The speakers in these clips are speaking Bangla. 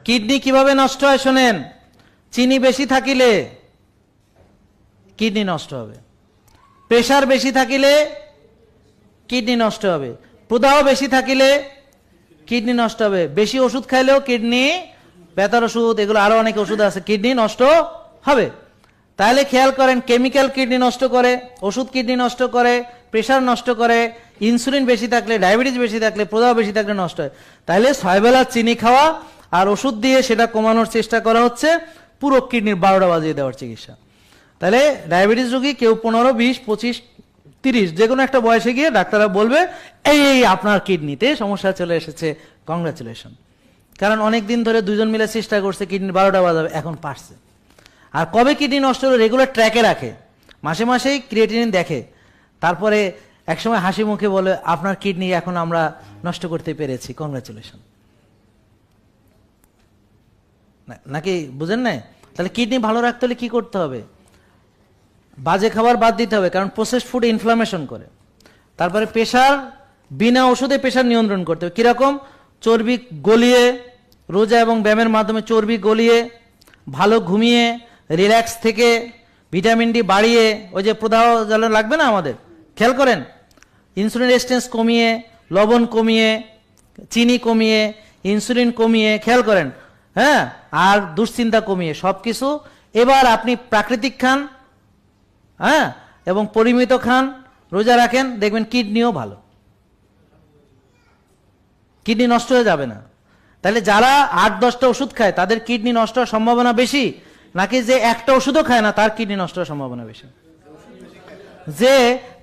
কিডনি কিভাবে নষ্ট হয় শোনেন। চিনি বেশি থাকিলে কিডনি নষ্ট হবে, প্রেসার বেশি থাকিলে কিডনি নষ্ট হবে, প্রদাহ বেশি থাকিলে কিডনি নষ্ট হবে, বেশি ওষুধ খাইলেও কিডনি, ব্যথার ওষুধ, এগুলো আরো অনেক ওষুধ আছে, কিডনি নষ্ট হবে। তাহলে খেয়াল করেন, কেমিক্যাল কিডনি নষ্ট করে, ওষুধ কিডনি নষ্ট করে, প্রেসার নষ্ট করে, ইনসুলিন বেশি থাকলে, ডায়াবেটিস বেশি থাকলে, প্রদাহ বেশি থাকলে নষ্ট হয়। তাহলে 6 বেলা চিনি খাওয়া আর ওষুধ দিয়ে সেটা কমানোর চেষ্টা করা হচ্ছে, পুরো কিডনির 12টা বাজিয়ে দেওয়ার চিকিৎসা। তাহলে ডায়াবেটিস রোগী কেউ 15, 20, 25, 30 যে কোনো একটা বয়সে গিয়ে ডাক্তাররা বলবে এই আপনার কিডনিতে সমস্যা চলে এসেছে, কংগ্রাচুলেশন। কারণ অনেক দিন ধরে দুজন মিলে চেষ্টা করছে কিডনির 12টা বাজাবে, এখন পারছে। আর কবে কিডনি নষ্ট হলো রেগুলার ট্র্যাকে রাখে, মাসে মাসেই ক্রিয়েটিনিন দেখে, তারপরে একসময় হাসি মুখে বলে আপনার কিডনি এখন আমরা নষ্ট করতে পেরেছি, কংগ্রাচুলেশন। নাকি বুঝেন নাই? তাহলে কিডনি ভালো রাখতে হলে কি করতে হবে? বাজে খাবার বাদ দিতে হবে, কারণ প্রসেসড ফুড ইনফ্লামেশন করে। তারপরে প্রেশার, বিনা ওষুধে প্রেশার নিয়ন্ত্রণ করতে হবে। কিরকম? চর্বি গলিয়ে, রোজা এবং ব্যায়ামের মাধ্যমে চর্বি গলিয়ে, ভালো ঘুমিয়ে, রিল্যাক্স থেকে, ভিটামিন ডি বাড়িয়ে, ওই যে প্রদাহ জ্বালা লাগবে না আমাদের, খেয়াল করেন, ইনসুলিন রেজিস্ট্যান্স কমিয়ে, লবণ কমিয়ে, চিনি কমিয়ে, ইনসুলিন কমিয়ে, খেয়াল করেন, হ্যাঁ, আর দুশ্চিন্তা কমিয়ে, সব কিছু। এবার আপনি প্রাকৃতিক খান, হ্যাঁ, এবং পরিমিত খান, রোজা রাখেন, দেখবেন কিডনিও ভালো, কিডনি নষ্ট হয়ে যাবে না। তাহলে যারা 8-10টা ওষুধ খায় তাদের কিডনি নষ্ট হওয়ার সম্ভাবনা বেশি, নাকি যে একটা ওষুধও খায় না তার কিডনি নষ্ট হওয়ার সম্ভাবনা বেশি? যে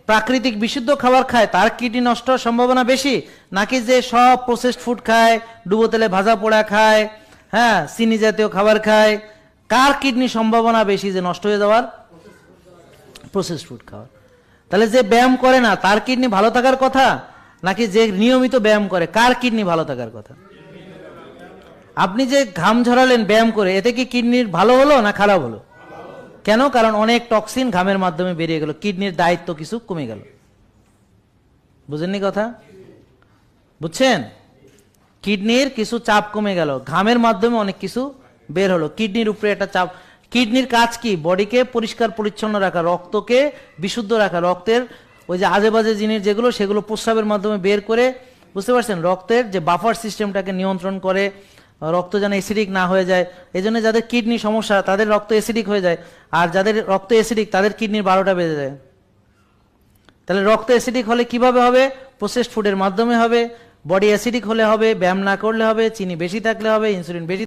প্রাকৃতিক বিশুদ্ধ খাবার খায় তার কিডনি নষ্ট হওয়ার সম্ভাবনা বেশি, নাকি যে সব প্রসেসড ফুড খায়, ডুবো তেলে ভাজা পোড়া খায়, হ্যাঁ, চিনি জাতীয় খাবার খায়, কার কিডনি সম্ভাবনা বেশি যে নষ্ট হয়ে যাওয়ার? প্রসেসড ফুড খাওয়ার। তাহলে যে ব্যায়াম করে না তার কিডনি ভালো থাকার কথা, নাকি যে নিয়মিত ব্যায়াম করে কার কিডনি ভালো থাকার কথা? আপনি যে ঘাম ঝরালেন ব্যায়াম করে, এতে কি কিডনির ভালো হলো না খারাপ হলো? কেন? কারণ অনেক টক্সিন ঘামের মাধ্যমে বেরিয়ে গেল, কিডনির দায়িত্ব কিছু কমে গেল। বুঝেননি কথা? বুঝছেন? কিডনির কিছু চাপ কমে গেল, ঘামের মাধ্যমে অনেক কিছু বের হলো, কিডনির উপরে একটা চাপ। কিডনির কাজ কি? বডিকে পরিষ্কার পরিচ্ছন্ন রাখা, রক্তকে বিশুদ্ধ রাখা, রক্তের ওই যে আজে বাজে জিনিস যেগুলো সেগুলো প্রস্রাবের মাধ্যমে বের করে, বুঝতে পারছেন, রক্তের যে বাফার সিস্টেমটাকে নিয়ন্ত্রণ করে, রক্ত যেন অ্যাসিডিক না হয়ে যায়। এই জন্য যাদের কিডনি সমস্যা তাদের রক্ত অ্যাসিডিক হয়ে যায়, আর যাদের রক্ত অ্যাসিডিক তাদের কিডনির 12টা বেজে যায়। তাহলে রক্ত অ্যাসিডিক হলে কিভাবে হবে? প্রসেসড ফুডের মাধ্যমে হবে। বডি অ্যাসিডিক হলে হবে, ব্যায়াম না করলে হবে, চিনি বেশি থাকলে হবে, ইনসুলিন বেশি